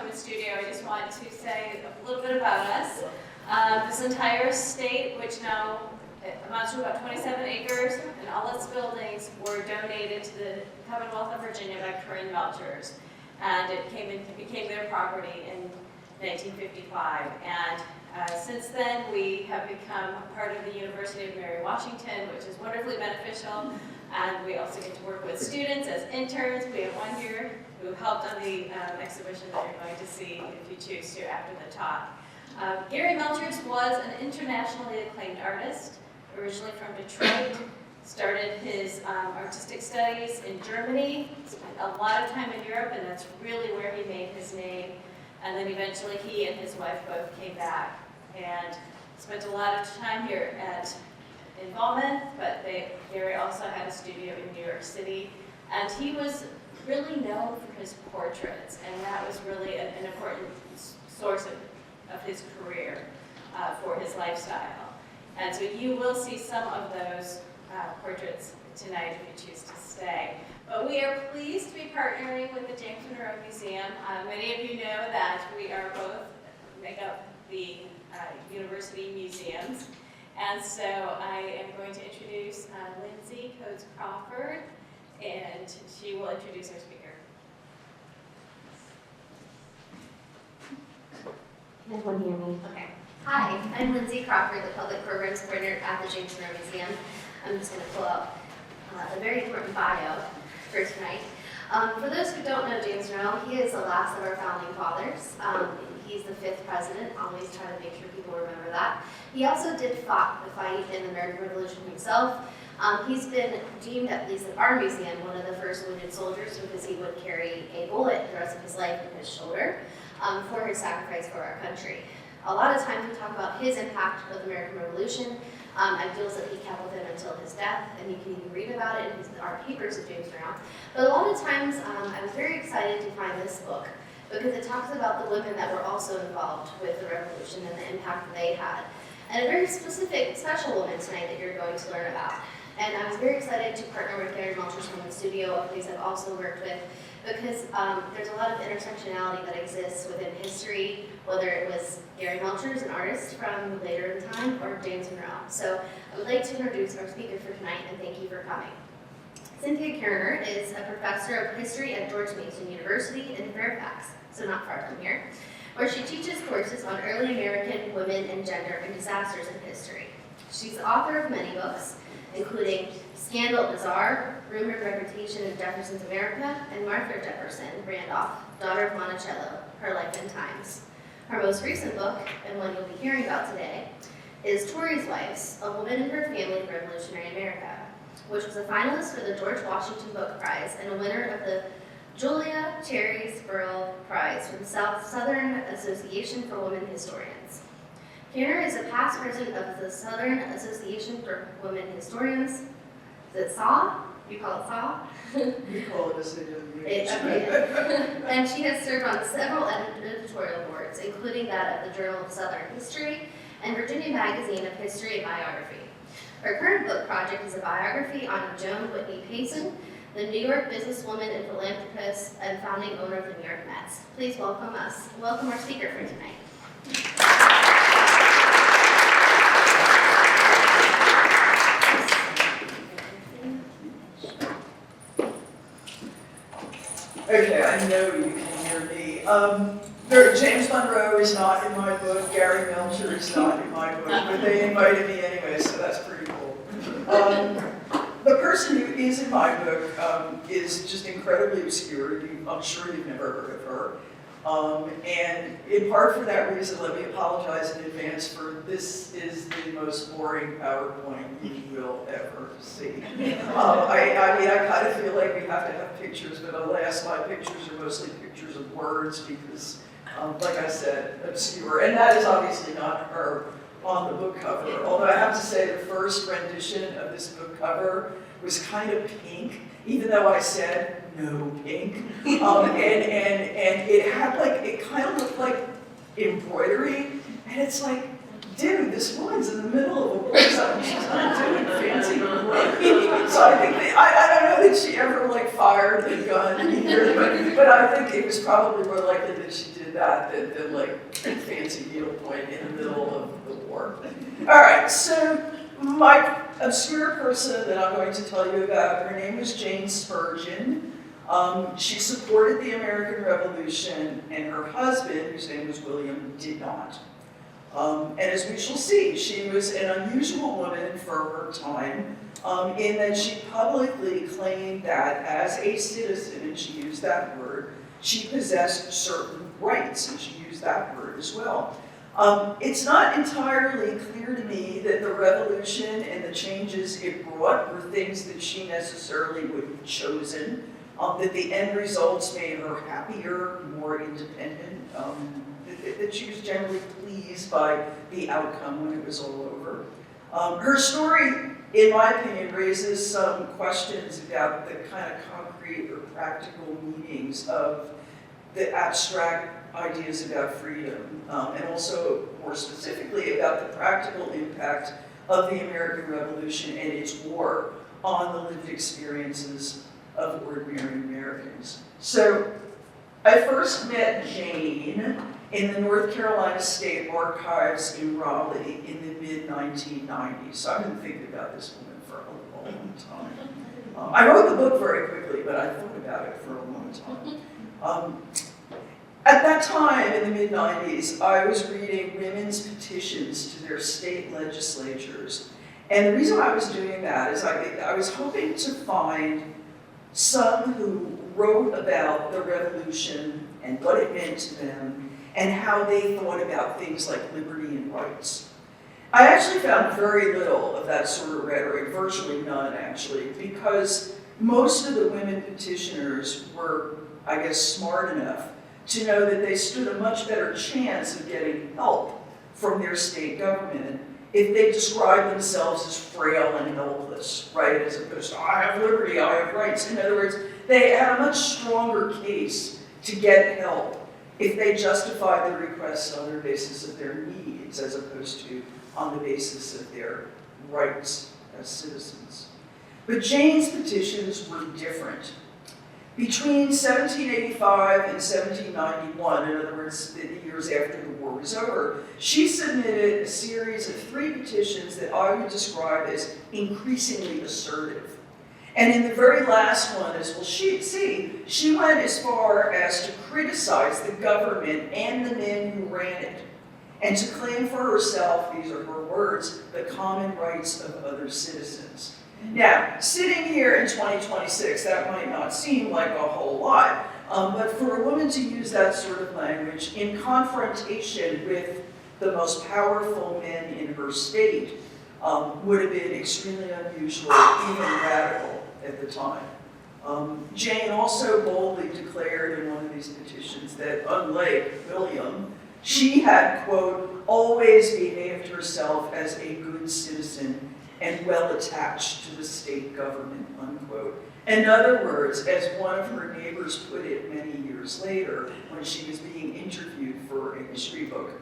from the studio, I just want to say a little bit about us. This entire state, which now amounts to about 27 acres, and all its buildings were donated to the Commonwealth of Virginia by Corinne Melchers. And it became their property in 1955. And since then, we have become part of the University of Mary Washington, which is wonderfully beneficial. And we also get to work with students as interns. We have one here who helped on the exhibition that you're going to see if you choose to after the talk. Gary Melchers was an internationally acclaimed artist, originally from Detroit, started his artistic studies in Germany, spent a lot of time in Europe, and that's really where he made his name. And then eventually he and his wife both came back and spent a lot of time here in Falmouth, but Gary also had a studio in New York City. And he was really known for his portraits, and that was really an important source of his career for his lifestyle. And so you will see some of those portraits tonight if you choose to stay. But we are pleased to be partnering with the James Monroe Museum. Many of you know that we are both make up the university museums. And so I am going to introduce Lindsay Coates Crawford, and she will introduce our speaker. Can everyone hear me? Okay. Hi, I'm Lindsay Crawford, the Public Programs Coordinator at the James Monroe Museum. I'm just going to pull up a very important bio for tonight. For those who don't know James Monroe, he is the last of our founding fathers. He's the 5th president. Always try to make sure people remember that. He also did fight the fight in the American Revolution himself. He's been deemed, at least at our museum, one of the first wounded soldiers because he would carry a bullet the rest of his life in his shoulder for his sacrifice for our country. A lot of times we talk about his impact of the American Revolution, ideals that he kept with him until his death, and you can even read about it in our papers at James Monroe. But a lot of times I was very excited to find this book because it talks about the women that were also involved with the revolution and the impact that they had. And a very specific, special woman tonight that you're going to learn about. And I was very excited to partner with Gary Melchers from the studio, a place I've also worked with, because there's a lot of intersectionality that exists within history, whether it was Gary Melchers, an artist from later in time, or James Monroe. So I would like to introduce our speaker for tonight, and thank you for coming. Cynthia Kierner is a professor of history at George Mason University in Fairfax, so not far from here, where she teaches courses on early American women and gender and disasters in history. She's the author of many books, including Scandal at the Czar, Rumored Reputation of Jefferson's America, and Martha Jefferson Randolph, Daughter of Monticello, Her Life and Times. Her most recent book, and one you'll be hearing about today, is Tory's Wives, A Woman and Her Family in Revolutionary America, which was a finalist for the George Washington Book Prize and a winner of the Julia Cherry Spurl Prize from the Southern Association for Women Historians. Kierner is a past president of the Southern Association for Women Historians. Is it SAW? You call it SAW? We call it a CWH. Okay. And she has served on several editorial boards, including that of the Journal of Southern History and Virginia Magazine of History and Biography. Her current book project is a biography on Joan Whitney Payson, the New York businesswoman and philanthropist and founding owner of the New York Mets. Please welcome our speaker for tonight. Okay, I know you can hear me. James Monroe is not in my book, Gary Melcher is not in my book, but they invited me anyway, so that's pretty cool. The person who is in my book is just incredibly obscure. I'm sure you've never heard of her. And in part for that reason, let me apologize in advance for this is the most boring PowerPoint you will ever see. I mean, I kind of feel like we have to have pictures, but alas, my pictures are mostly pictures of words because, like I said, obscure. And that is obviously not her on the book cover. Although I have to say the first rendition of this book cover was kind of pink, even though I said no pink. And it had like, it kind of looked like embroidery. And it's like, dude, this woman's in the middle of a book. She's not doing fancy embroidery. So I think I don't know that she ever like fired the gun either, but I think it was probably more likely that she did that than like fancy needlepoint in the middle of the war. All right, so my obscure person that I'm going to tell you about, her name was Jane Spurgin. She supported the American Revolution, and her husband, whose name was William, did not. And as we shall see, she was an unusual woman for her time, in that she publicly claimed that as a citizen, and she used that word, she possessed certain rights, and she used that word as well. It's not entirely clear to me that the revolution and the changes it brought were things that she necessarily would have chosen, that the end results made her happier, more independent, that she was generally pleased by the outcome when it was all over. Her story, in my opinion, raises some questions about the kind of concrete or practical meanings of the abstract ideas about freedom, and also more specifically about the practical impact of the American Revolution and its war on the lived experiences of ordinary Americans. So I first met Jane in the North Carolina State Archives in Raleigh in the mid-1990s. So I've been thinking about this woman for a long time. I wrote the book very quickly, but I thought about it for a long time. At that time, in the mid-90s, I was reading women's petitions to their state legislatures. And the reason I was doing that is I was hoping to find some who wrote about the revolution and what it meant to them and how they thought about things like liberty and rights. I actually found very little of that sort of rhetoric, virtually none actually, because most of the women petitioners were, I guess, smart enough to know that they stood a much better chance of getting help from their state government if they described themselves as frail and helpless, right? As opposed to, I have liberty, I have rights. In other words, they had a much stronger case to get help if they justified their requests on the basis of their needs as opposed to on the basis of their rights as citizens. But Jane's petitions were different. Between 1785 and 1791, in other words, the years after the war was over, she submitted a series of 3 petitions that I would describe as increasingly assertive. And in the very last one, as we'll see, she went as far as to criticize the government and the men who ran it, and to claim for herself, these are her words, the common rights of other citizens. Now, sitting here in 2026, that might not seem like a whole lot, but for a woman to use that sort of language in confrontation with the most powerful men in her state would have been extremely unusual, even radical at the time. Jane also boldly declared in one of these petitions that, unlike William, she had, quote, always behaved herself as a good citizen and well attached to the state government, unquote. In other words, as one of her neighbors put it many years later when she was being interviewed for a history book,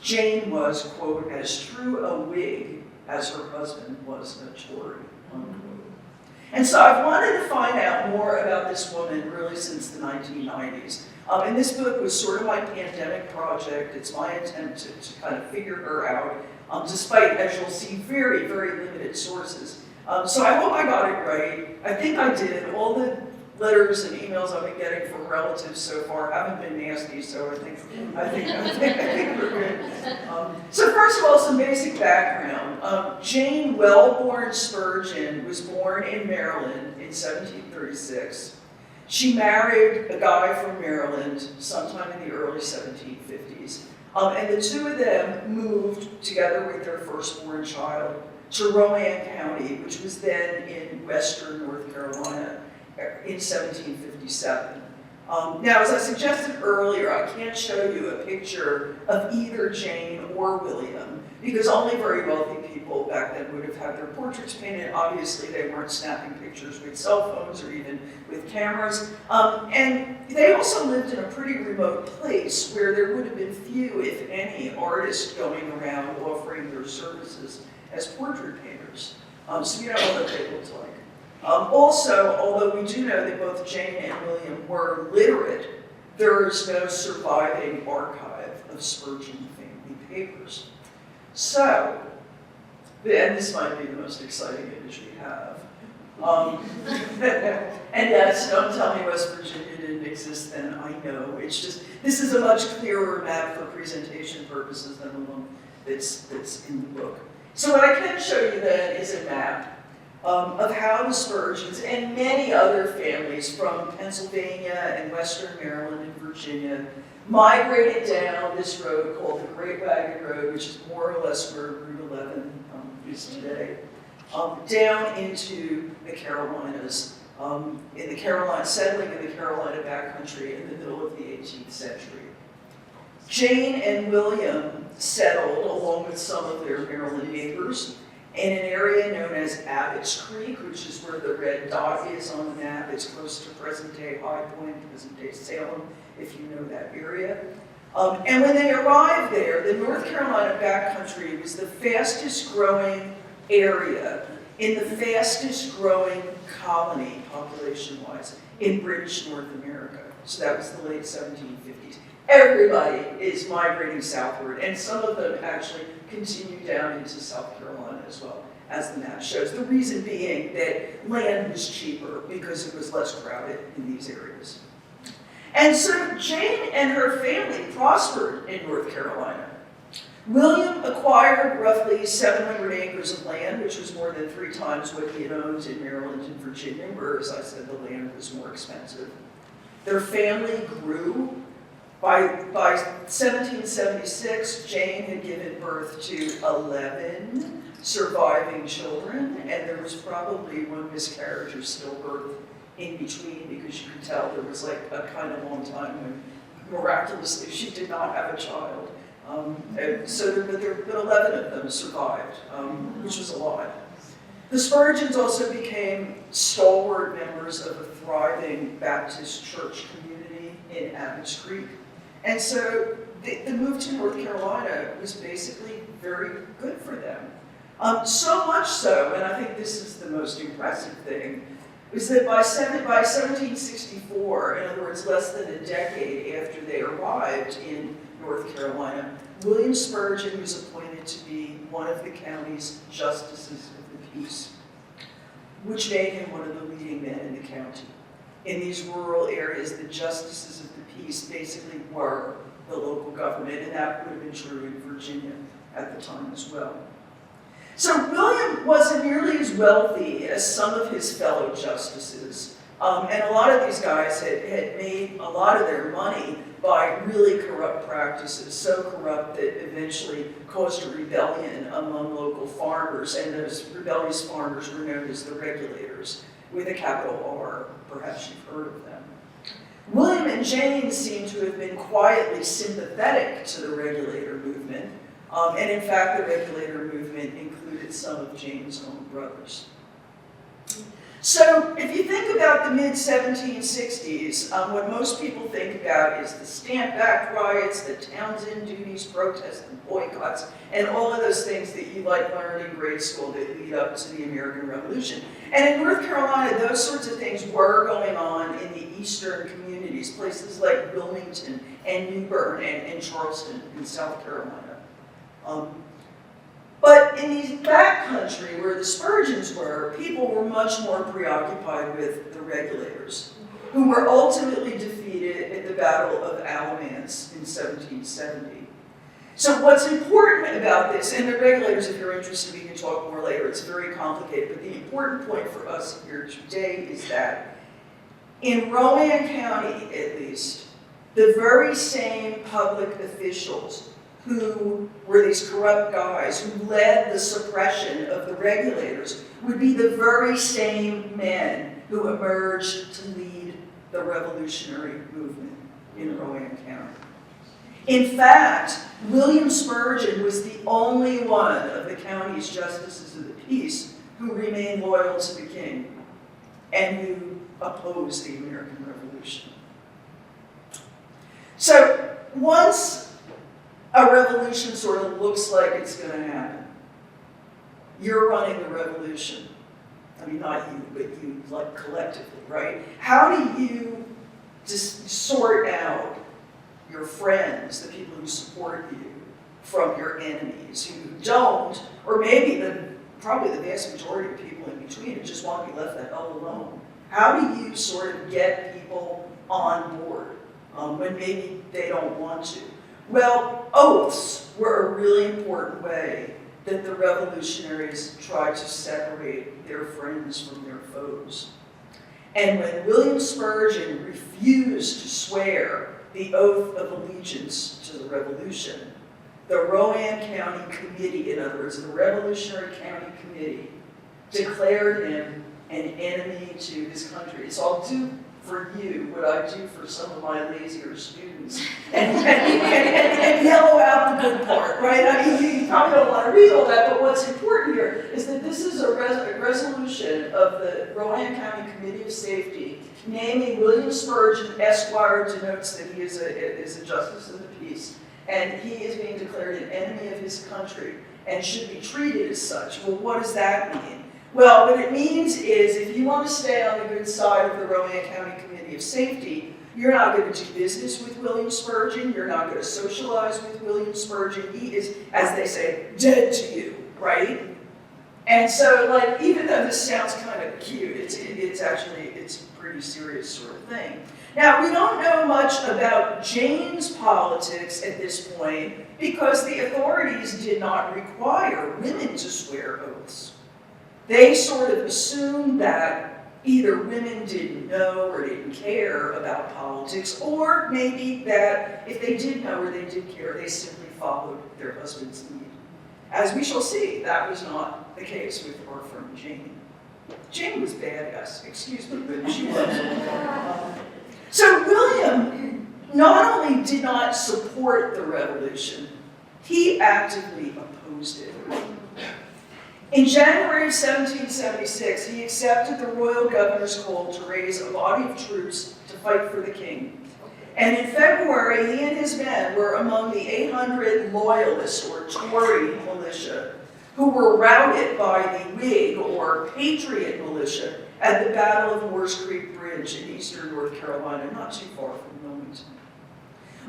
Jane was, quote, as true a Whig as her husband was a Tory, unquote. And so I've wanted to find out more about this woman really since the 1990s. And this book was sort of my pandemic project. It's my attempt to kind of figure her out, despite, as you'll see, very, very limited sources. So I hope I got it right. I think I did. All the letters and emails I've been getting from relatives so far haven't been nasty, so I think we're good. So first of all, some basic background. Jane Welborn Spurgin was born in Maryland in 1736. She married a guy from Maryland sometime in the early 1750s. And the two of them moved together with their firstborn child to Rowan County, which was then in western North Carolina, in 1757. Now, as I suggested earlier, I can't show you a picture of either Jane or William, because only very wealthy people back then would have had their portraits painted. Obviously, they weren't snapping pictures with cell phones or even with cameras. And they also lived in a pretty remote place where there would have been few, if any, artists going around offering their services as portrait painters. So you don't know what they looked like. Also, although we do know that both Jane and William were literate, there is no surviving archive of Spurgin family papers. So, and this might be the most exciting image we have. And yes, don't tell me West Virginia didn't exist then, I know. It's just, this is a much clearer map for presentation purposes than the one that's in the book. So what I can show you then is a map of how the Spurgins and many other families from Pennsylvania and Western Maryland and Virginia migrated down this road called the Great Wagon Road, which is more or less where Route 11 is today, down into the Carolinas, settling in the Carolina backcountry in the middle of the 18th century. Jane and William settled, along with some of their Maryland neighbors, in an area known as Abbott's Creek, which is where the red dot is on the map. It's close to present-day High Point, present-day Salem, if you know that area. And when they arrived there, the North Carolina backcountry was the fastest growing area in the fastest growing colony, population-wise, in British North America. So that was the late 1750s. Everybody is migrating southward, and some of them actually continue down into South Carolina as well, as the map shows. The reason being that land was cheaper because it was less crowded in these areas. And so Jane and her family prospered in North Carolina. William acquired roughly 700 acres of land, which was more than 3 times what he had owned in Maryland and Virginia, where, as I said, the land was more expensive. Their family grew. By 1776, Jane had given birth to 11 surviving children, and there was probably 1 miscarriage or stillbirth in between, because you could tell there was like a kind of long time when miraculously she did not have a child. But 11 of them survived, which was a lot. The Spurgins also became stalwart members of a thriving Baptist church community in Abbott's Creek. And so the move to North Carolina was basically very good for them. So much so, and I think this is the most impressive thing, is that by 1764, in other words, less than a decade after they arrived in North Carolina, William Spurgin was appointed to be one of the county's justices of the peace, which made him one of the leading men in the county. In these rural areas, the justices of the peace basically were the local government, and that would have been true in Virginia at the time as well. So William wasn't nearly as wealthy as some of his fellow justices, and a lot of these guys had made a lot of their money by really corrupt practices, so corrupt that eventually caused a rebellion among local farmers, and those rebellious farmers were known as the regulators, with a capital R. Perhaps you've heard of them. William and Jane seem to have been quietly sympathetic to the regulator movement, and in fact the regulator movement included some of Jane's own brothers. So if you think about the mid-1760s, what most people think about is the Stamp Act riots, the Townsend duties protests and boycotts, and all of those things that you like learned in grade school that lead up to the American Revolution. And in North Carolina, those sorts of things were going on in the eastern communities, places like Wilmington and New Bern and Charleston in South Carolina. But in the backcountry where the Spurgins were, people were much more preoccupied with the regulators, who were ultimately defeated at the Battle of Alamance in 1770. So what's important about this, and the regulators, if you're interested, we can talk more later, it's very complicated, but the important point for us here today is that in Rowan County, at least, the very same public officials who were these corrupt guys who led the suppression of the regulators would be the very same men who emerged to lead the revolutionary movement in Rowan County. In fact, William Spurgin was the only one of the county's justices of the peace who remained loyal to the king and who opposed the American Revolution. So once a revolution sort of looks like it's going to happen, you're running the revolution. I mean, not you, but you like collectively, right? How do you just sort out your friends, the people who support you, from your enemies who don't, or maybe probably the vast majority of people in between who just want to be left the hell alone? How do you sort of get people on board when maybe they don't want to? Well, oaths were a really important way that the revolutionaries tried to separate their friends from their foes. And when William Spurgin refused to swear the oath of allegiance to the revolution, the Rowan County Committee, in other words, the Revolutionary County Committee, declared him an enemy to his country. So I'll do for you what I do for some of my lazier students, and yellow out the good part, right? I mean, you probably don't want to read all that, but what's important here is that this is a resolution of the Rowan County Committee of Safety naming William Spurgin, Esquire, denotes that he is a justice of the peace, and he is being declared an enemy of his country and should be treated as such. Well, what does that mean? Well, what it means is if you want to stay on the good side of the Rowan County Committee of Safety, you're not going to do business with William Spurgin, you're not going to socialize with William Spurgin. He is, as they say, dead to you, right? And so, like, even though this sounds kind of cute, it's actually a pretty serious sort of thing. Now, we don't know much about Jane's politics at this point because the authorities did not require women to swear oaths. They sort of assumed that either women didn't know or didn't care about politics, or maybe that if they did know or they did care, they simply followed their husband's lead. As we shall see, that was not the case with our friend Jane. Jane was badass, excuse me, but she was. So William not only did not support the revolution, he actively opposed it. In January of 1776, he accepted the royal governor's call to raise a body of troops to fight for the king. And in February, he and his men were among the 800 Loyalist or Tory militia who were routed by the Whig or Patriot militia at the Battle of Moores Creek Bridge in eastern North Carolina, not too far from Wilmington.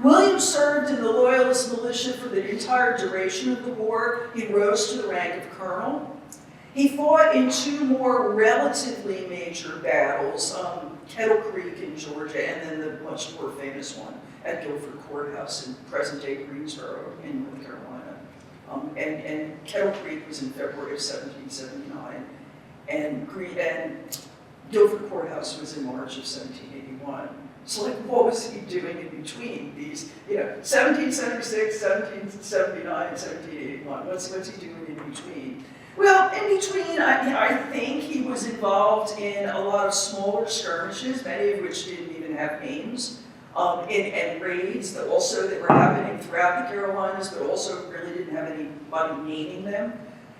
William served in the Loyalist militia for the entire duration of the war. He rose to the rank of colonel. He fought in two more relatively major battles, Kettle Creek in Georgia, and then the much more famous one at Guilford Courthouse in present-day Greensboro in North Carolina. And Kettle Creek was in February of 1779, and Guilford Courthouse was in March of 1781. So, like, what was he doing in between these, 1776, 1779, 1781? What's he doing in between? Well, in between, I think he was involved in a lot of smaller skirmishes, many of which didn't even have names, and raids that were happening throughout the Carolinas, but also really didn't have anybody naming them.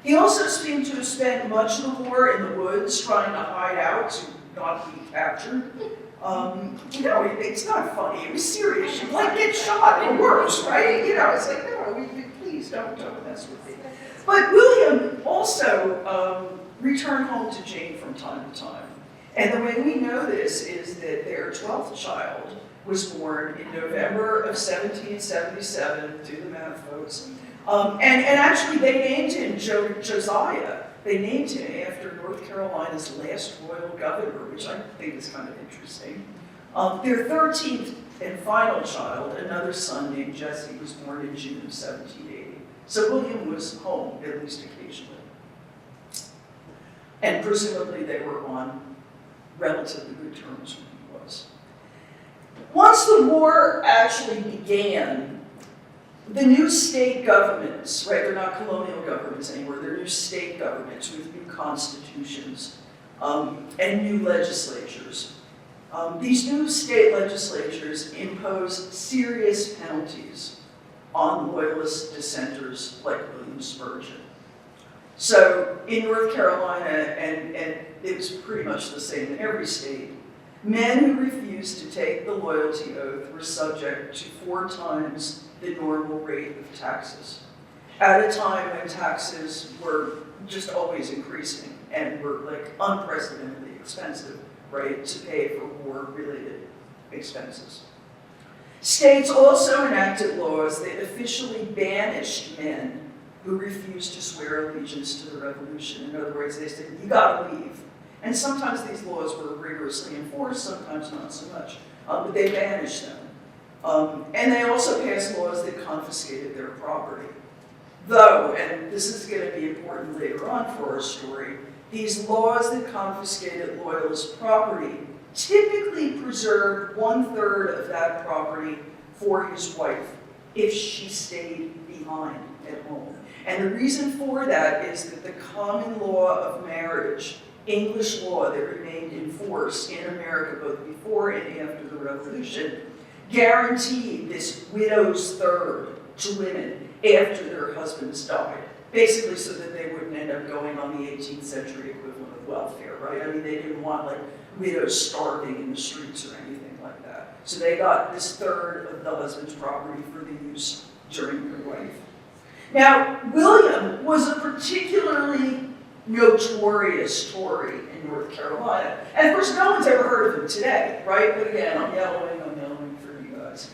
He also seemed to have spent much of the war in the woods trying to hide out to not be captured. It's not funny. It was serious. You might get shot or worse, right? It's like, no, please don't mess with me. But William also returned home to Jane from time to time. And the way we know this is that their 12th child was born in November of 1777, do the math, folks. And actually, they named him Josiah. They named him after North Carolina's last royal governor, which I think is kind of interesting. Their 13th and final child, another son named Jesse, was born in June of 1780. So William was home, at least occasionally. And presumably they were on relatively good terms when he was. Once the war actually began, the new state governments, right, they're not colonial governments anymore, they're new state governments with new constitutions and new legislatures. These new state legislatures impose serious penalties on Loyalist dissenters like William Spurgin. So in North Carolina, and it was pretty much the same in every state, men who refused to take the loyalty oath were subject to 4 times the normal rate of taxes, at a time when taxes were just always increasing. and were like unprecedentedly expensive, right, to pay for war-related expenses. States also enacted laws that officially banished men who refused to swear allegiance to the revolution. In other words, they said, you gotta leave. And sometimes these laws were rigorously enforced, sometimes not so much, but they banished them. And they also passed laws that confiscated their property. Though, and this is going to be important later on for our story, these laws that confiscated Loyalist property typically preserved 1/3 of that property for his wife if she stayed behind at home. And the reason for that is that the common law of marriage, English law that remained in force in America both before and after the Revolution, guaranteed this widow's third to women after their husbands died, basically so that they wouldn't end up going on the 18th century equivalent of welfare, right? I mean, they didn't want like widows starving in the streets or anything like that. So they got this third of the husband's property for the use during their life. Now, William was a particularly notorious Tory in North Carolina. And of course, no one's ever heard of him today, right? But again, I'm yelling for you guys.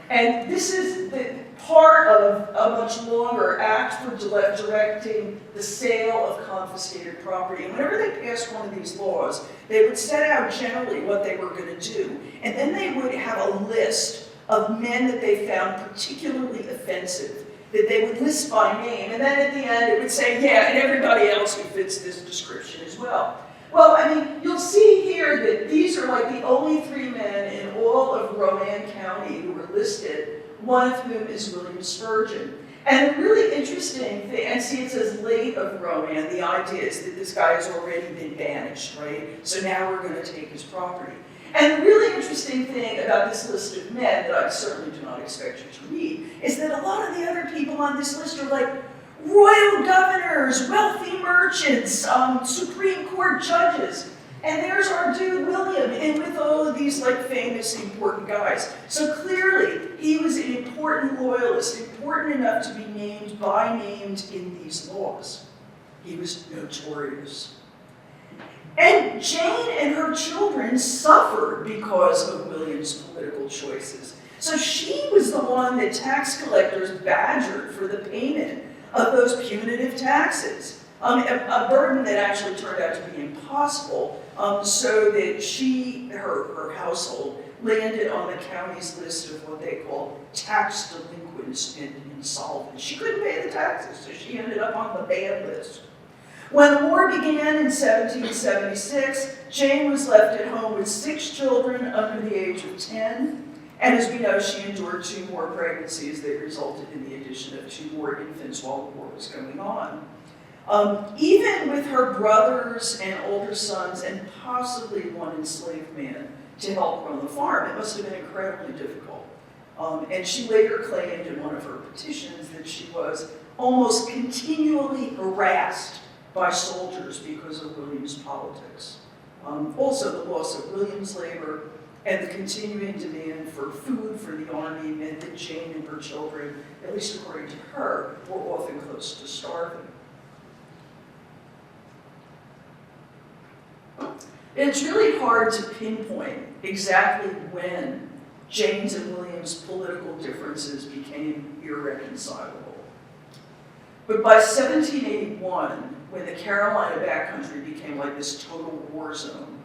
And this is the part of a much longer act for directing the sale of confiscated property. And whenever they passed one of these laws, they would set out generally what they were going to do. And then they would have a list of men that they found particularly offensive that they would list by name, and then at the end it would say, yeah, and everybody else who fits this description as well. Well, I mean, you'll see here that these are like the only 3 men in all of Rowan County who were listed, one of whom is William Spurgin. And a really interesting thing, and see it says late of Rowan, the idea is that this guy has already been banished, right? So now we're going to take his property. And the really interesting thing about this list of men that I certainly do not expect you to read is that a lot of the other people on this list are like royal governors, wealthy merchants, Supreme Court judges. And there's our dude William in with all of these like famous, important guys. So clearly, he was an important loyalist, important enough to be named by names in these laws. He was notorious. And Jane and her children suffered because of William's political choices. So she was the one that tax collectors badgered for the payment of those punitive taxes. A burden that actually turned out to be impossible, so that her household landed on the county's list of what they call tax delinquents and insolvent. She couldn't pay the taxes, so she ended up on the bad list. When the war began in 1776, Jane was left at home with 6 children under the age of 10, and as we know, she endured 2 more pregnancies that resulted in the addition of 2 more infants while the war was going on. Even with her brothers and older sons, and possibly one enslaved man to help run the farm, it must have been incredibly difficult. And she later claimed in one of her petitions that she was almost continually harassed by soldiers because of William's politics. Also, the loss of William's labor and the continuing demand for food for the army meant that Jane and her children, at least according to her, were often close to starving. It's really hard to pinpoint exactly when Jane's and William's political differences became irreconcilable. But by 1781, when the Carolina backcountry became like this total war zone,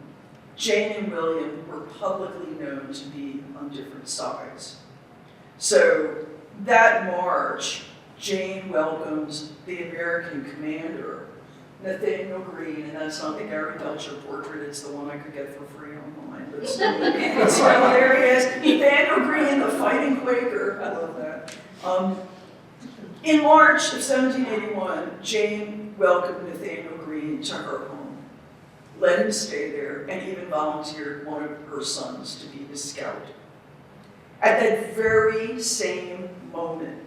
Jane and William were publicly known to be on different sides. So that March, Jane welcomes the American commander, Nathanael Greene, and that's not the Gary Belcher portrait, it's the one I could get for free online. But it's there he is, Nathanael Greene, the fighting Quaker. I love that. In March of 1781, Jane welcomed Nathanael Greene to her home, let him stay there, and even volunteered one of her sons to be his scout. At that very same moment,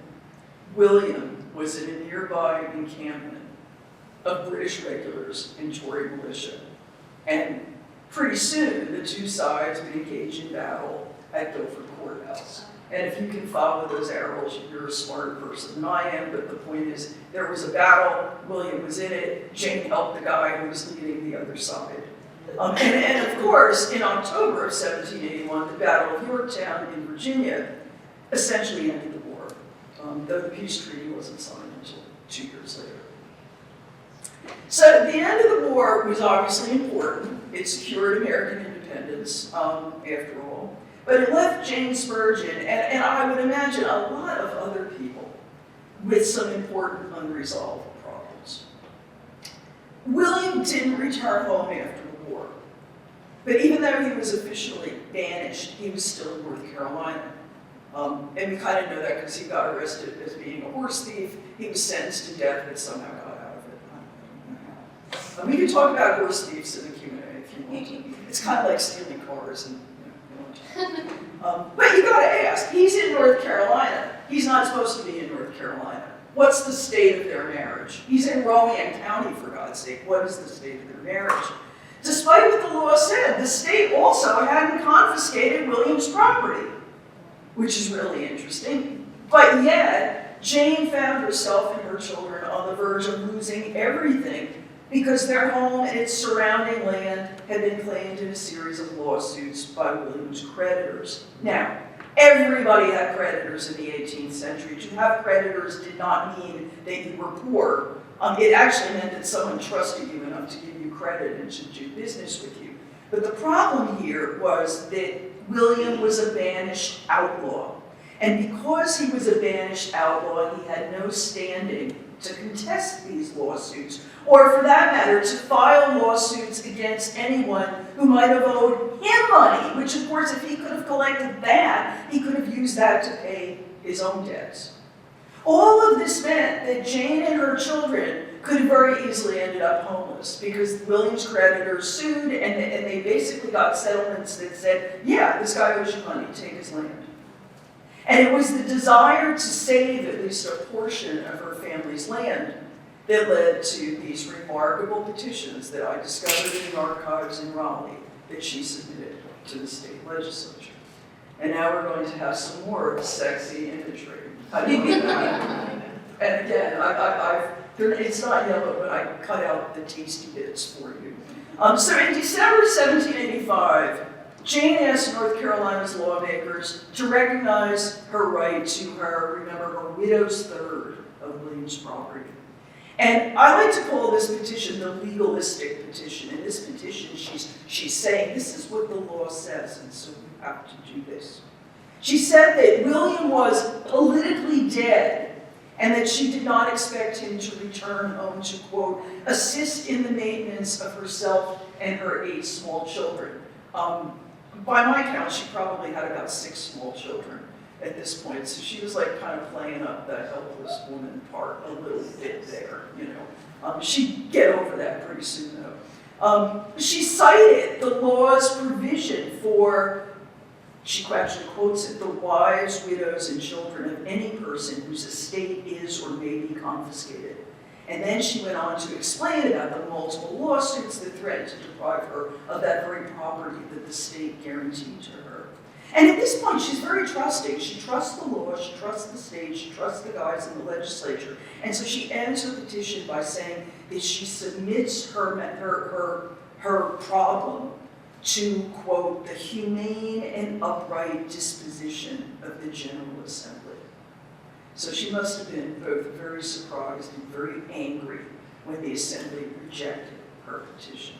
William was in a nearby encampment of British regulars and Tory militia. And pretty soon, the 2 sides would engage in battle at Dover courthouse. And if you can follow those arrows, you're a smarter person than I am, but the point is, there was a battle, William was in it, Jane helped the guy who was leading the other side. And of course, in October of 1781, the Battle of Yorktown in Virginia essentially ended the war, though the peace treaty wasn't signed until 2 years later. So the end of the war was obviously important. It secured American independence, after all. But it left Jane Spurgin, and I would imagine a lot of other people, with some important unresolved problems. William didn't return home after the war. But even though he was officially banished, he was still in North Carolina. And we kind of know that because he got arrested as being a horse thief. He was sentenced to death, but somehow got out of it. I don't know how. We can talk about horse thieves in the Q&A if you want to. It's kind of like stealing cars and but you gotta ask, he's in North Carolina. He's not supposed to be in North Carolina. What's the state of their marriage? He's in Rowan County, for God's sake. What is the state of their marriage? Despite what the law said, the state also hadn't confiscated William's property, which is really interesting. But yet, Jane found herself and her children on the verge of losing everything because their home and its surrounding land had been claimed in a series of lawsuits by William's creditors. Now, everybody had creditors in the 18th century. To have creditors did not mean that you were poor. It actually meant that someone trusted you enough to give you credit and to do business with you. But the problem here was that William was a banished outlaw. And because he was a banished outlaw, he had no standing to contest these lawsuits, or for that matter, to file lawsuits against anyone who might have owed him money, which of course, if he could have collected that, he could have used that to pay his own debts. All of this meant that Jane and her children could have very easily ended up homeless because William's creditors sued and they basically got settlements that said, yeah, this guy owes you money, take his land. And it was the desire to save at least a portion of her family's land that led to these remarkable petitions that I discovered in the archives in Raleigh that she submitted to the state legislature. And now we're going to have some more sexy imagery. And again, it's not yellow, but I cut out the tasty bits for you. So in December 1785, Jane asked North Carolina's lawmakers to recognize her right to her widow's third of William's property. And I like to call this petition the legalistic petition. In this petition, she's saying, this is what the law says, and so you have to do this. She said that William was politically dead, and that she did not expect him to return home to, quote, assist in the maintenance of herself and her 8 small children. By my count, she probably had about 6 small children at this point, so she was like kind of playing up that helpless woman part a little bit there, you know. She'd get over that pretty soon, though. She cited the law's provision for, she actually quotes it, the wives, widows, and children of any person whose estate is or may be confiscated. And then she went on to explain about the multiple lawsuits that threatened to deprive her of that very property that the state guaranteed to her. And at this point, she's very trusting. She trusts the law, she trusts the state, she trusts the guys in the legislature. And so she ends her petition by saying that she submits her problem to, quote, the humane and upright disposition of the General Assembly. So she must have been both very surprised and very angry when the Assembly rejected her petition.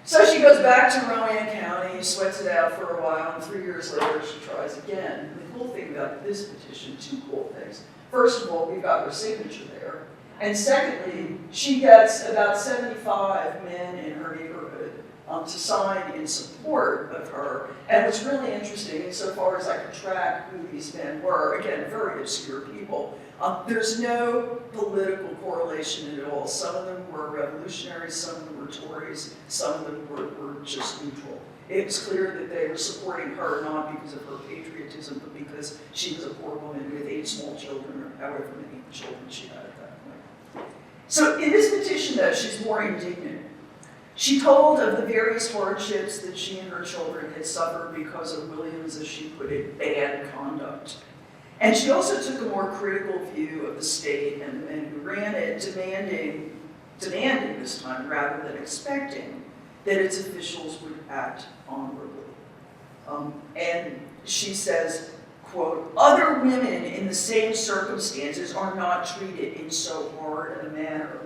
So she goes back to Rowan County, sweats it out for a while, and 3 years later she tries again. And the cool thing about this petition, 2 cool things. First of all, we've got her signature there. And secondly, she gets about 75 men in her neighborhood to sign in support of her. And what's really interesting, insofar as I could track who these men were, again, very obscure people, there's no political correlation at all. Some of them were revolutionaries, some of them were Tories, some of them were just neutral. It was clear that they were supporting her not because of her patriotism, but because she was a poor woman with 8 small children, or however many children she had at that point. So in this petition, though, she's more indignant. She told of the various hardships that she and her children had suffered because of William's, as she put it, bad conduct. And she also took a more critical view of the state and the men who ran it, demanding this time rather than expecting that its officials would act honorably. And she says, quote, "Other women in the same circumstances are not treated in so hard a manner."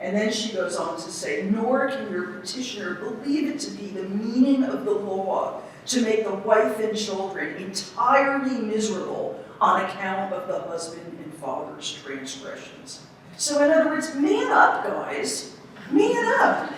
And then she goes on to say, "Nor can your petitioner believe it to be the meaning of the law to make the wife and children entirely miserable on account of the husband and father's transgressions." So in other words, man up, guys. Man up.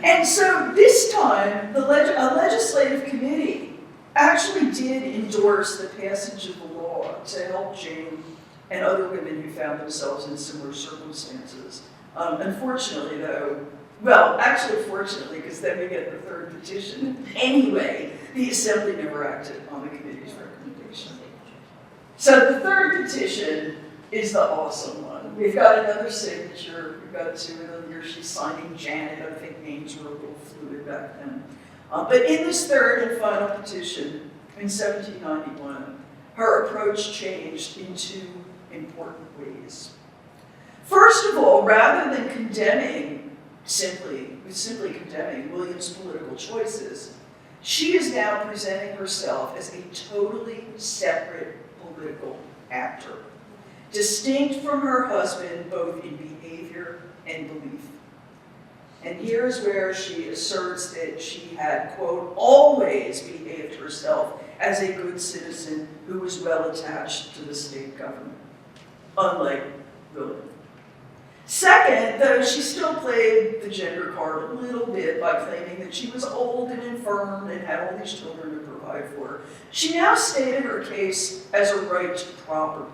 And so this time, a legislative committee actually did endorse the passage of the law to help Jane and other women who found themselves in similar circumstances. Unfortunately, though, well, actually fortunately, because then we get the third petition. Anyway, the Assembly never acted on the committee's recommendation. So the third petition is the awesome one. We've got another signature. We've got two of them here. She's signing Janet. I think names were a little fluid back then. But in this third and final petition, in 1791, her approach changed in two important ways. First of all, rather than simply condemning William's political choices, she is now presenting herself as a totally separate political actor, distinct from her husband both in behavior and belief. And here's where she asserts that she had, quote, "always behaved herself as a good citizen who was well attached to the state government," unlike William. Second, though she still played the gender card a little bit by claiming that she was old and infirm and had all these children to provide for her, she now stated her case as a right to property,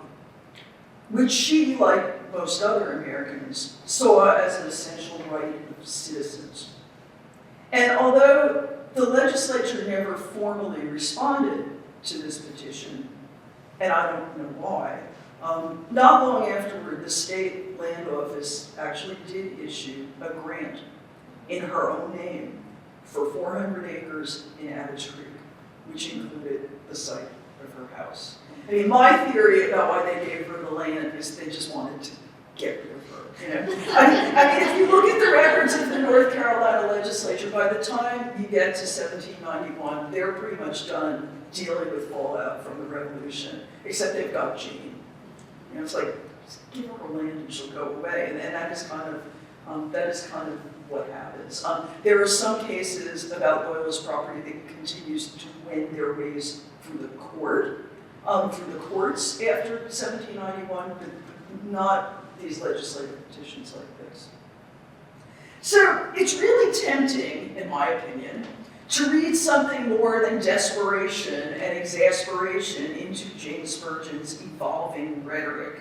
which she, like most other Americans, saw as an essential right of citizens. And although the legislature never formally responded to this petition, and I don't know why, not long afterward, the state land office actually did issue a grant in her own name for 400 acres in Abbotts Creek, which included the site of her house. I mean, my theory about why they gave her the land is they just wanted to get rid of her. You know? I mean, if you look at the records of the North Carolina legislature, by the time you get to 1791, they're pretty much done dealing with fallout from the Revolution, except they've got Jane. You know, it's like, just give her land and she'll go away, and that is kind of what happens. There are some cases about Loyalist property that continues to win their ways through the courts after 1791, but not these legislative petitions like this. So it's really tempting, in my opinion, to read something more than desperation and exasperation into Jane Spurgin's evolving rhetoric.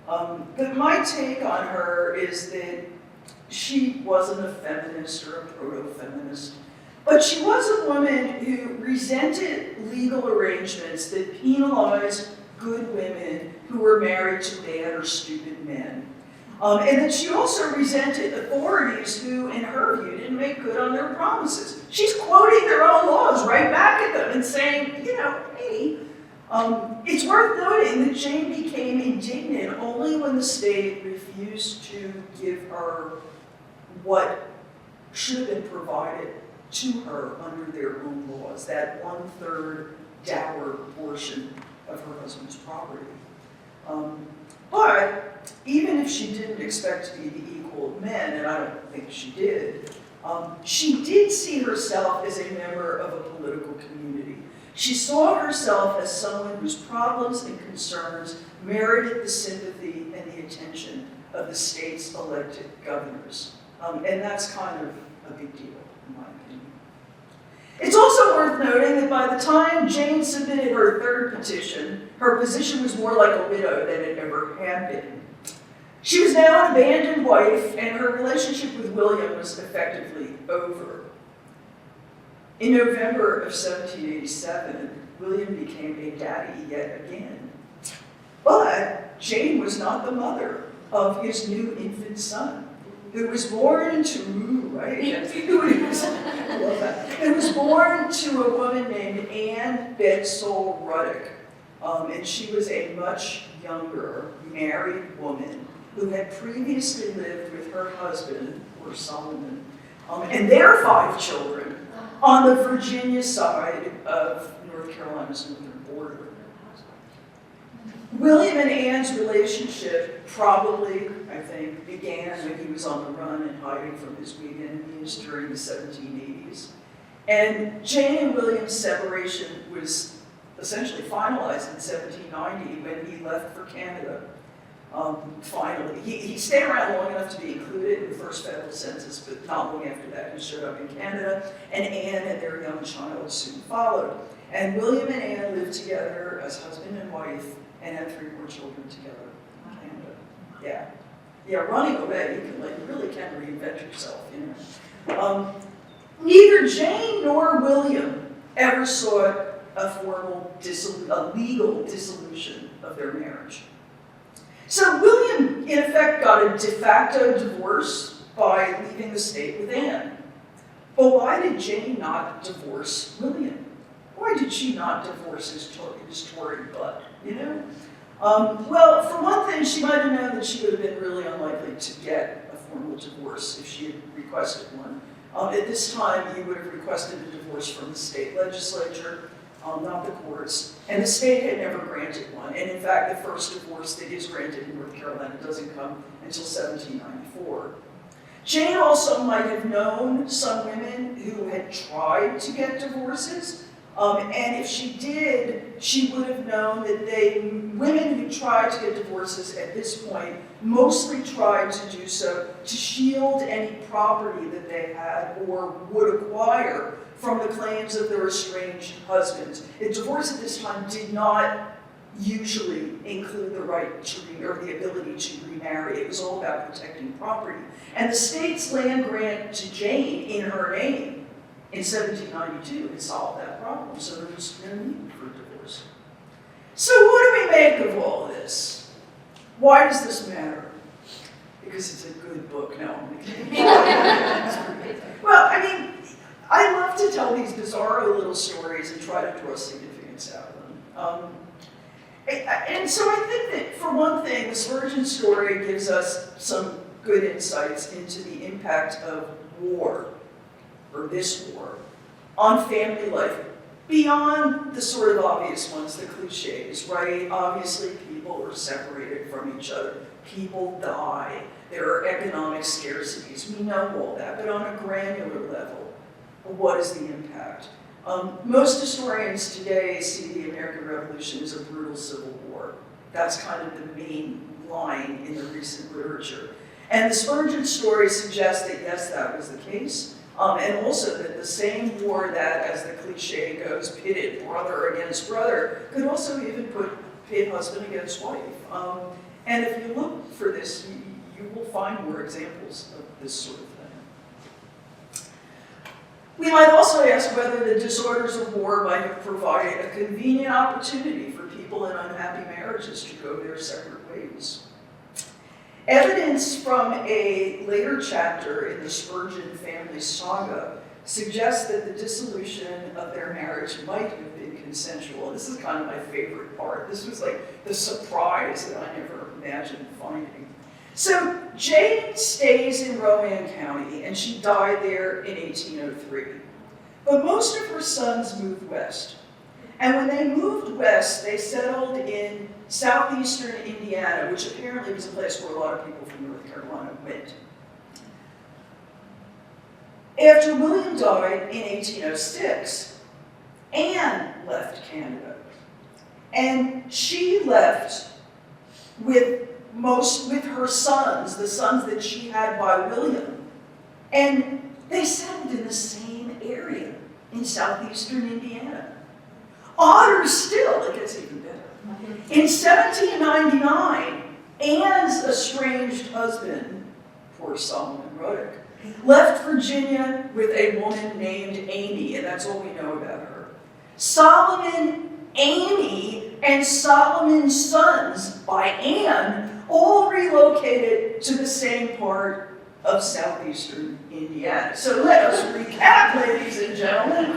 But my take on her is that she wasn't a feminist or a proto-feminist, but she was a woman who resented legal arrangements that penalized good women who were married to bad or stupid men. And that she also resented authorities who, in her view, didn't make good on their promises. She's quoting their own laws right back at them and saying, you know, hey, it's worth noting that Jane became indignant only when the state refused to give her what should have been provided to her under their own laws, that 1/3 dower portion of her husband's property. But even if she didn't expect to be the equal of men, and I don't think she did see herself as a member of a political community. She saw herself as someone whose problems and concerns merited the sympathy and the attention of the state's elected governors. And that's kind of a big deal, in my opinion. It's also worth noting that by the time Jane submitted her third petition, her position was more like a widow than it ever had been. She was now an abandoned wife, and her relationship with William was effectively over. In November of 1787, William became a daddy yet again. But Jane was not the mother of his new infant son. who was born to, right? I love that. Who was born to a woman named Anne Bedsole Ruddock. And she was a much younger married woman who had previously lived with her husband, or Solomon, and their 5 children on the Virginia side of North Carolina's northern border. William and Anne's relationship probably, I think, began when he was on the run and hiding from his Whig enemies during the 1780s. And Jane and William's separation was essentially finalized in 1790 when he left for Canada. Finally, he stayed around long enough to be included in the first federal census, but not long after that he showed up in Canada, and Anne and their young child soon followed. And William and Anne lived together as husband and wife and had 3 more children together in Canada. Yeah, running away, you really can reinvent yourself, you know. Neither Jane nor William ever sought a legal dissolution of their marriage. So William, in effect, got a de facto divorce by leaving the state with Anne. But why did Jane not divorce William? Why did she not divorce his Tory butt, you know? Well, for one thing, she might have known that she would have been really unlikely to get a formal divorce if she had requested one. At this time, he would have requested a divorce from the state legislature, not the courts, and the state had never granted one. And in fact, the first divorce that is granted in North Carolina doesn't come until 1794. Jane also might have known some women who had tried to get divorces, and if she did, she would have known that women who tried to get divorces at this point mostly tried to do so to shield any property that they had or would acquire from the claims of their estranged husbands. A divorce at this time did not usually include the right to or the ability to remarry. It was all about protecting property. And the state's land grant to Jane in her name in 1792 had solved that problem, so there was no need for a divorce. So what do we make of all this? Why does this matter? Because it's a good book. No, I'm kidding. Well, I mean, I love to tell these bizarro little stories and try to draw significance out of them. And so I think that, for one thing, the Spurgin story gives us some good insights into the impact of war, or this war, on family life, beyond the sort of obvious ones, the cliches, right? Obviously, people are separated from each other. People die. There are economic scarcities. We know all that, but on a granular level, what is the impact? Most historians today see the American Revolution as a brutal civil war. That's kind of the main line in the recent literature. And the Spurgin story suggests that, yes, that was the case, and also that the same war that, as the cliche goes, pitted brother against brother, could also even pit husband against wife. And if you look for this, you will find more examples of this sort of thing. We might also ask whether the disorders of war might have provided a convenient opportunity for people in unhappy marriages to go their separate ways. Evidence from a later chapter in the Spurgin family saga suggests that the dissolution of their marriage might have been consensual. This is kind of my favorite part. This was like the surprise that I never imagined finding. So Jane stays in Rowan County, and she died there in 1803. But most of her sons moved west. And when they moved west, they settled in southeastern Indiana, which apparently was a place where a lot of people from North Carolina went. After William died in 1806, Anne left Canada. And she left with her sons, the sons that she had by William. And they settled in the same area in southeastern Indiana. Odder still, it gets even better. In 1799, Anne's estranged husband, poor Solomon Ruddock, left Virginia with a woman named Amy, and that's all we know about her. Solomon, Amy, and Solomon's sons by Anne all relocated to the same part of southeastern Indiana. So let us recap, ladies and gentlemen.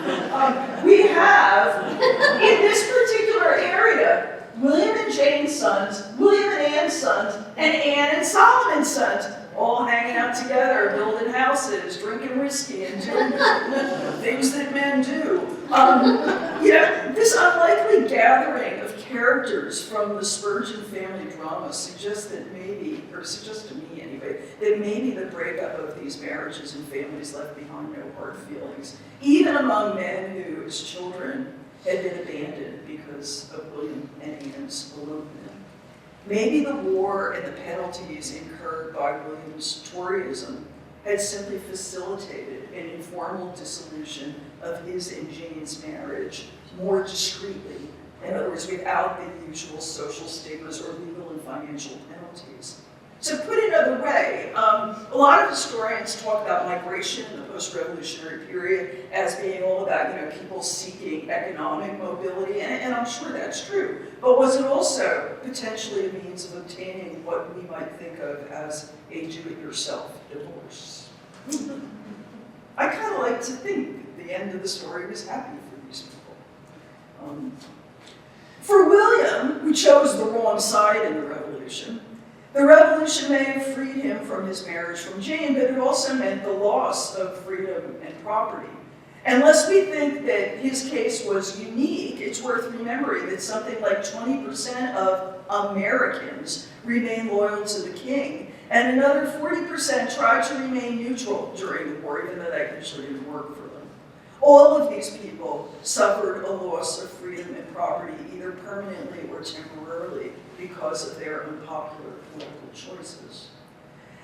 We have, in this particular area, William and Jane's sons, William and Anne's sons, and Anne and Solomon's sons, all hanging out together, building houses, drinking whiskey, and doing things that men do. This unlikely gathering of characters from the Spurgin family drama suggests to me anyway, that maybe the breakup of these marriages and families left behind no hard feelings, even among men who, as children, had been abandoned because of William and Anne's elopement. Maybe the war and the penalties incurred by William's Toryism had simply facilitated an informal dissolution of his and Jane's marriage more discreetly, in other words, without the usual social stigmas or legal and financial penalties. So put another way, a lot of historians talk about migration in the post-revolutionary period as being all about, people seeking economic mobility, and I'm sure that's true. But was it also potentially a means of obtaining what we might think of as a do-it-yourself divorce? I kind of like to think that the end of the story was happy for these people. For William, who chose the wrong side in the revolution may have freed him from his marriage from Jane, but it also meant the loss of freedom and property. And lest we think that his case was unique, it's worth remembering that something like 20% of Americans remained loyal to the king, and another 40% tried to remain neutral during the war, even though that usually didn't work for them. All of these people suffered a loss of freedom and property, either permanently or temporarily, because of their unpopular political choices.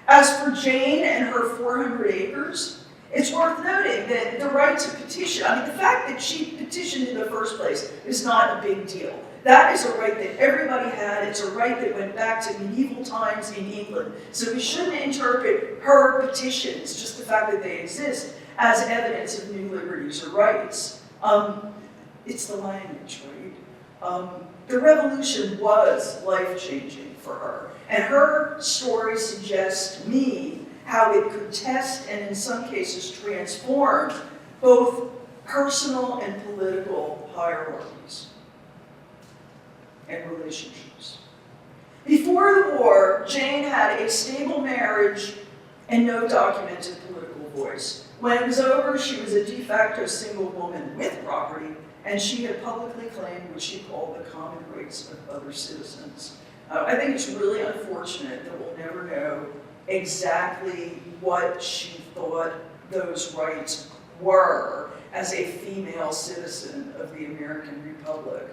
As for Jane and her 400 acres, it's worth noting that the right to petition, the fact that she petitioned in the first place is not a big deal. That is a right that everybody had. It's a right that went back to medieval times in England. So we shouldn't interpret her petitions, just the fact that they exist, as evidence of new liberties or rights. It's the language, right? The revolution was life-changing for her, and her story suggests to me how it could test and in some cases transform both personal and political hierarchies and relationships. Before the war, Jane had a stable marriage and no documented political voice. When it was over, she was a de facto single woman with property, and she had publicly claimed what she called the common rights of other citizens. I think it's really unfortunate that we'll never know exactly what she thought those rights were as a female citizen of the American Republic,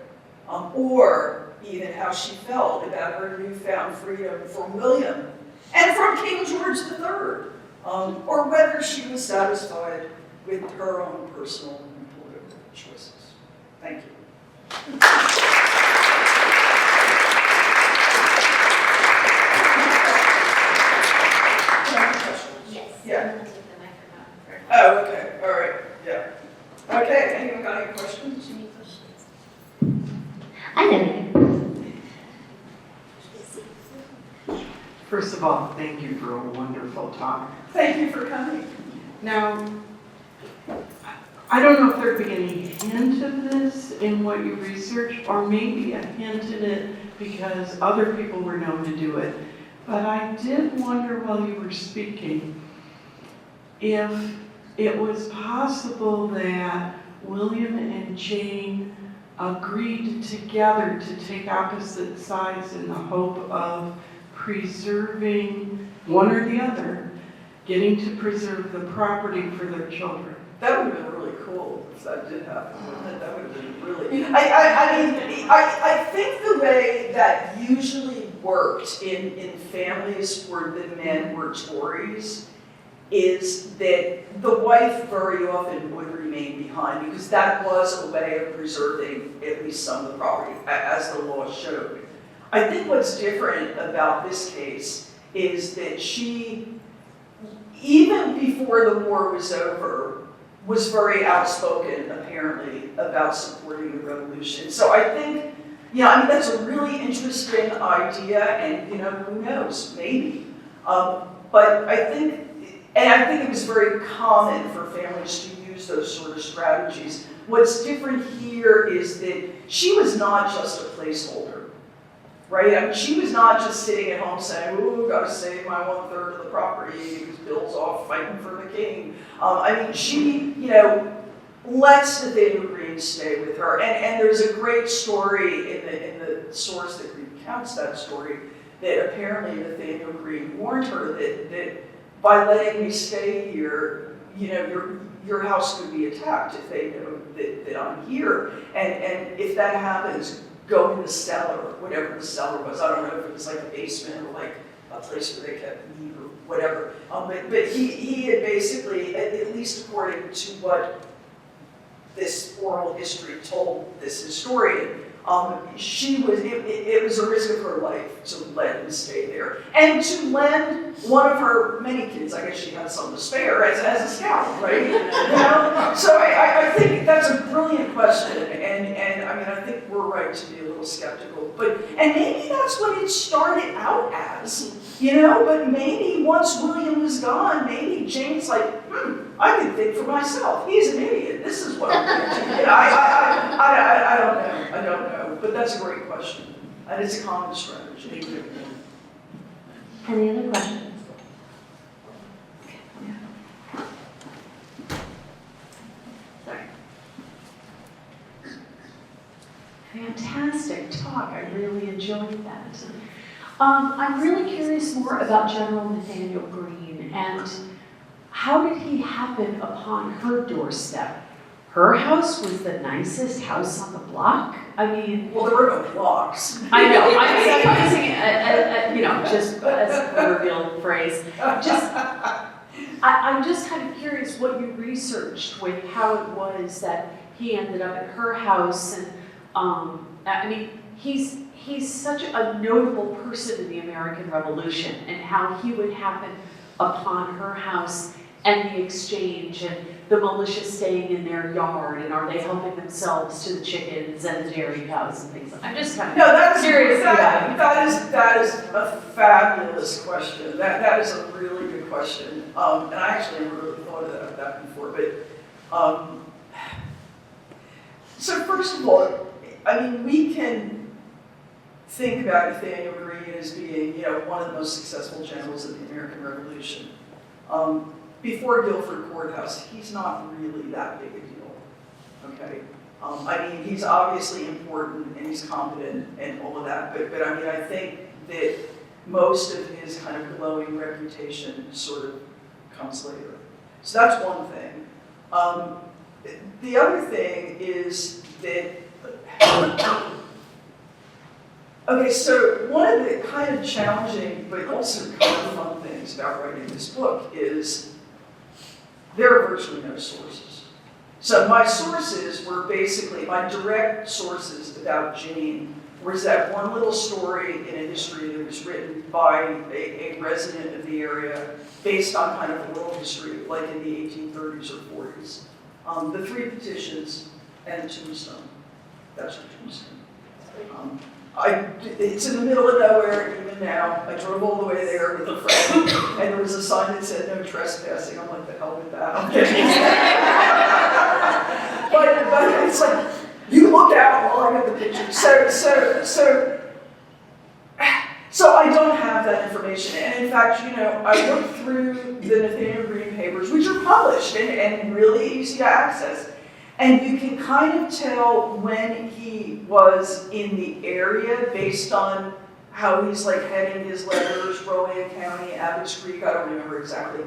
or even how she felt about her newfound freedom from William and from King George III, or whether she was satisfied with her own personal and political choices. Thank you. Yes. Yeah. I'm gonna take the microphone for. Oh, okay, all right, yeah. Okay, anyone got any questions? Any questions? I know. First of all, thank you for a wonderful talk. Thank you for coming. Now, I don't know if there'd be any hint of this in what you researched, or maybe a hint in it because other people were known to do it. But I did wonder while you were speaking if it was possible that William and Jane agreed together to take opposite sides in the hope of preserving one or the other, getting to preserve the property for their children. That would have been really cool if that did happen, wouldn't it? That would have been really. I think the way that usually worked in families where the men were Tories is that the wife very often would remain behind because that was a way of preserving at least some of the property, as the law showed. I think what's different about this case is that she, even before the war was over, was very outspoken, apparently, about supporting the revolution. So I think, that's a really interesting idea, and, who knows, maybe. But I think And I think it was very common for families to use those sort of strategies. What's different here is that she was not just a placeholder, right? I mean, she was not just sitting at home saying, ooh, gotta save my 1/3 of the property because Bill's off fighting for the king. I mean, she, lets Nathanael Greene stay with her. And there's a great story in the source that recounts that story, that apparently Nathanael Greene warned her that by letting me stay here, your house could be attacked if they know that I'm here. And if that happens, go in the cellar, whatever the cellar was. I don't know if it was like a basement or like a place where they kept meat or whatever. But he had basically, at least according to what this oral history told this historian, it was a risk of her life to let him stay there. And to lend one of her many kids, I guess she had some to spare, as a scout, right? So I think that's a brilliant question, and I mean, I think we're right to be a little skeptical. And maybe that's what it started out as, but maybe once William was gone, maybe Jane's like, I can think for myself. He's an idiot. This is what I'm going to do. I don't know. But that's a great question. And it's a common strategy. Any other questions? Sorry. Fantastic talk. I really enjoyed that. I'm really curious more about General Nathanael Greene and how did he happen upon her doorstep? Her house was the nicest house on the block. I mean, well, there were no blocks. I know. I'm using just as a proverbial phrase. I'm just kind of curious what you researched with how it was that he ended up at her house, and I mean, he's such a notable person in the American Revolution, and how he would happen upon her house and the exchange and the militia staying in their yard, and are they helping themselves to the chickens and the dairy cows and things like that? I'm just kind of curious about it. That is a fabulous question. That is a really good question. And I actually never really thought of that before. But so first of all, I mean, we can think about Nathanael Greene as being, one of the most successful generals of the American Revolution. Before Guilford Courthouse, he's not really that big a deal, okay? I mean, he's obviously important and he's competent and all of that, but I mean, I think that most of his kind of glowing reputation sort of comes later. So that's one thing. The other thing is that, okay, so one of the kind of challenging but also kind of fun things about writing this book is there are virtually no sources. So my sources were basically, my direct sources about Jane was that one little story in a history that was written by a resident of the area based on kind of oral history, like in the 1830s or 40s. The 3 petitions and Tombstone. That's her tombstone. It's in the middle of nowhere even now. I drove all the way there with a friend, and there was a sign that said no trespassing. I'm like, the hell with that. I'm kidding. but it's like, you look out while I get the picture. So I don't have that information. And in fact, I looked through the Nathanael Greene papers, which are published and really easy to access. And you can kind of tell when he was in the area based on how he's like heading his letters, Rowan County, Abbott's Creek. I don't remember exactly,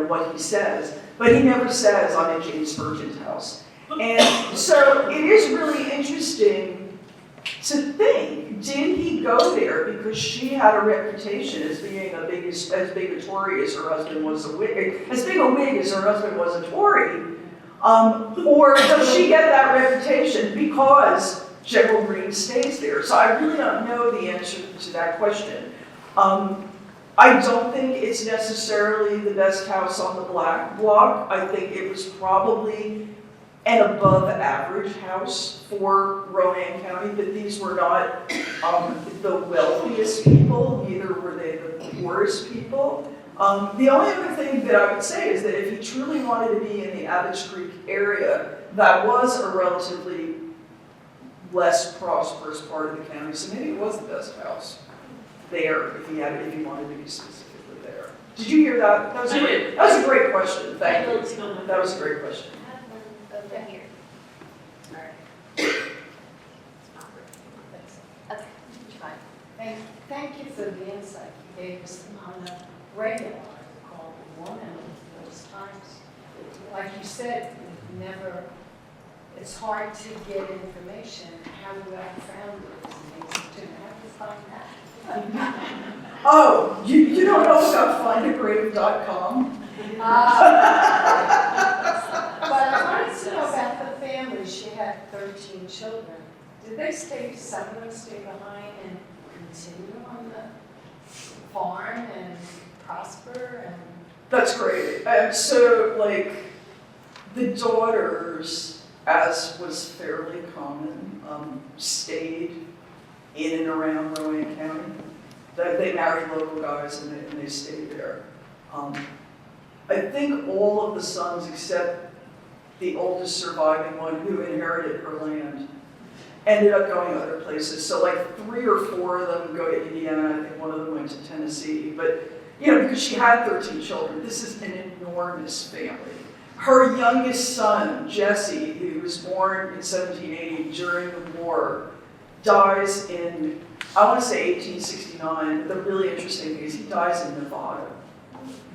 what he says, but he never says I'm at Jane Spurgin's house. And so it is really interesting to think, did he go there because she had a reputation as being as big a Tory as her husband was a Whig, as big a Whig as her husband was a Tory? Or does she get that reputation because General Greene stays there? So I really don't know the answer to that question. I don't think it's necessarily the best house on the block. I think it was probably an above average house for Rowan County, but these were not the wealthiest people, neither were they the poorest people. The only other thing that I would say is that if he truly wanted to be in the Abbots Creek area, that was a relatively less prosperous part of the county, so maybe it was the best house there if he wanted to be specifically there. Did you hear that? That was a great question. Thank you. That was a great question. I have one over here. All right. Okay, fine. Thank you for the insight you gave us on the radio article, one of those times. Like you said, it's hard to get information. How you have found it is amazing too. I have to find that. Oh, you don't know about findagrave.com? But I wanted to know about the family. She had 13 children. Did some of them stay behind and continue on the farm and prosper? And That's great. So, like, the daughters, as was fairly common, stayed in and around Rowan County. They married local guys and they stayed there. I think all of the sons, except the oldest surviving one who inherited her land, ended up going other places. So like 3 or 4 of them go to Indiana. I think one of them went to Tennessee. But, because she had 13 children, this is an enormous family. Her youngest son, Jesse, who was born in 1780 during the war, dies in, I want to say 1869. The really interesting thing is he dies in Nevada.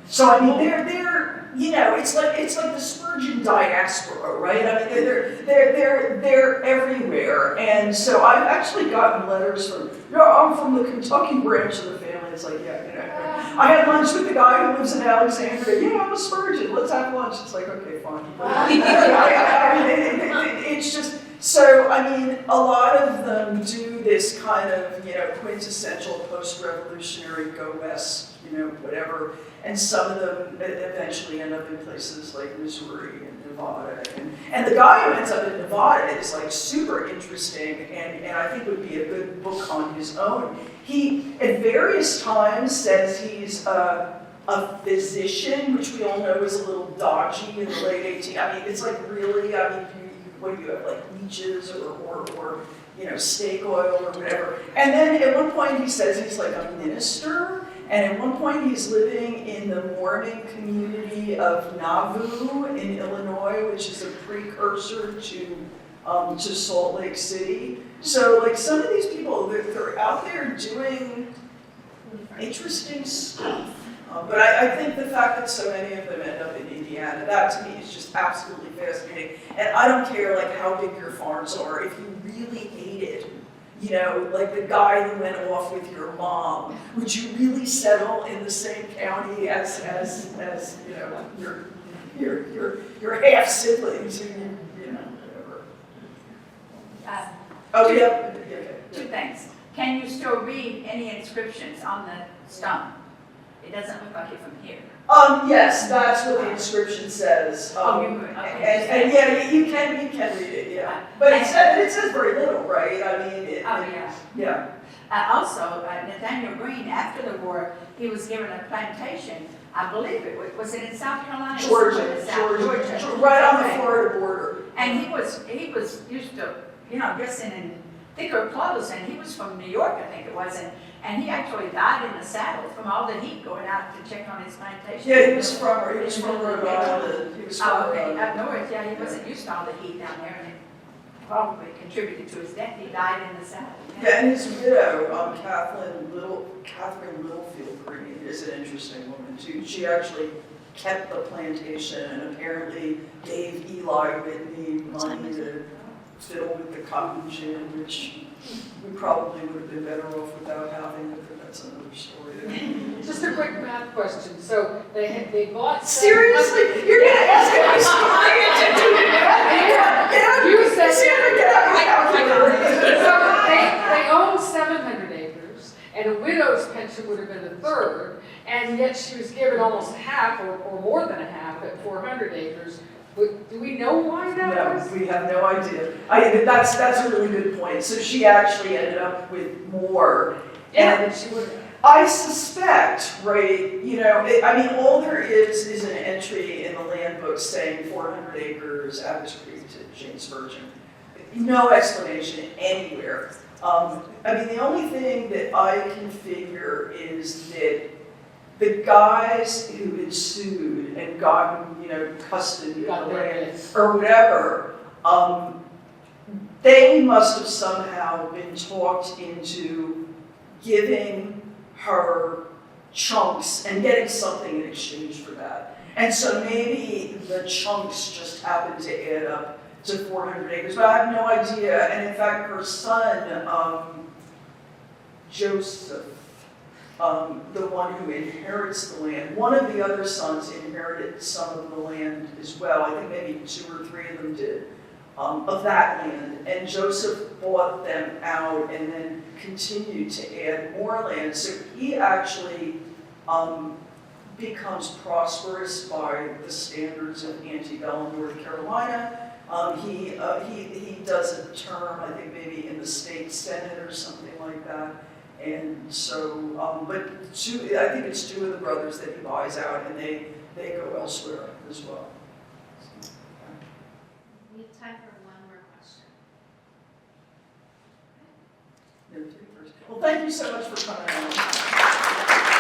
So I mean, they're it's like the Spurgin diaspora, right? I mean, they're everywhere. And so I've actually gotten letters from, I'm from the Kentucky branch of the family. It's like, I had lunch with the guy who lives in Alexandria. Yeah, I'm a Spurgin. Let's have lunch. It's like, okay, fine. It's just. So, I mean, a lot of them do this kind of, quintessential post-revolutionary go west, whatever. And some of them eventually end up in places like Missouri and Nevada. And the guy who ends up in Nevada is like super interesting and I think would be a good book on his own. He, at various times, says he's a physician, which we all know is a little dodgy in the late 1800s. I mean, it's like really, what do you have, like leeches or snake oil or whatever. And then at one point he says he's like a minister, and at one point he's living in the Mormon community of Nauvoo in Illinois, which is a precursor to Salt Lake City. So like some of these people, they're out there doing interesting stuff. But I think the fact that so many of them end up in Indiana, that to me is just absolutely fascinating. And I don't care like how big your farms are. If you really hated, like the guy who went off with your mom, would you really settle in the same county as your half siblings? Whatever. Oh yeah. Okay. 2 things. Can you still read any inscriptions on the stone? It doesn't look like it from here. Yes, that's what the inscription says. Okay. And yeah, you can read it, yeah. But it says very little, right? I mean, yeah. Also, Nathanael Greene, after the war, he was given a plantation. I believe was it in South Carolina? Georgia, right on the Florida border. And he was used to, dressing in thicker clothes, and he was from New York, I think it was, and he actually died in the saddle from all the heat going out to check on his plantation. Yeah, he was from Rhode Island. He was from okay, up north. Yeah, he wasn't used to all the heat down there, and it probably contributed to his death. He died in the saddle. Yeah, and his widow, Catherine Littlefield Greene, is an interesting woman too. She actually kept the plantation and apparently gave Eli Whitney money to fiddle with the cotton gin, which we probably would have been better off without having it, but that's another story. just a quick math question. So they bought. Seriously? You're going to ask me You said get so they owned 700 acres, and a widow's pension would have been a third, and yet she was given almost half or more than a half at 400 acres. Do we know why that was? No, we have no idea. That's a really good point. So she actually ended up with more. Yeah, and she would have. I suspect, right, you know, I mean, all there is an entry in the land book saying 400 acres, Abbott Creek to Jane Spurgin. No explanation anywhere. I mean, the only thing that I can figure is that the guys who had sued and gotten, you know, custody of the land or whatever, they must have somehow been talked into giving her chunks and getting something in exchange for that. And so maybe the chunks just happened to add up to 400 acres, but I have no idea. And in fact, her son, Joseph, the one who inherits the land, one of the other sons inherited some of the land as well. I think maybe 2 or 3 of them did, of that land. And Joseph bought them out and then continued to add more land. So he actually becomes prosperous by the standards of antebellum North Carolina. He does a term, I think maybe in the state senate or something like that. And so, but I think it's 2 of the brothers that he buys out, and they go elsewhere as well. We have time for one more question. No, 3 first. Well, thank you so much for coming out.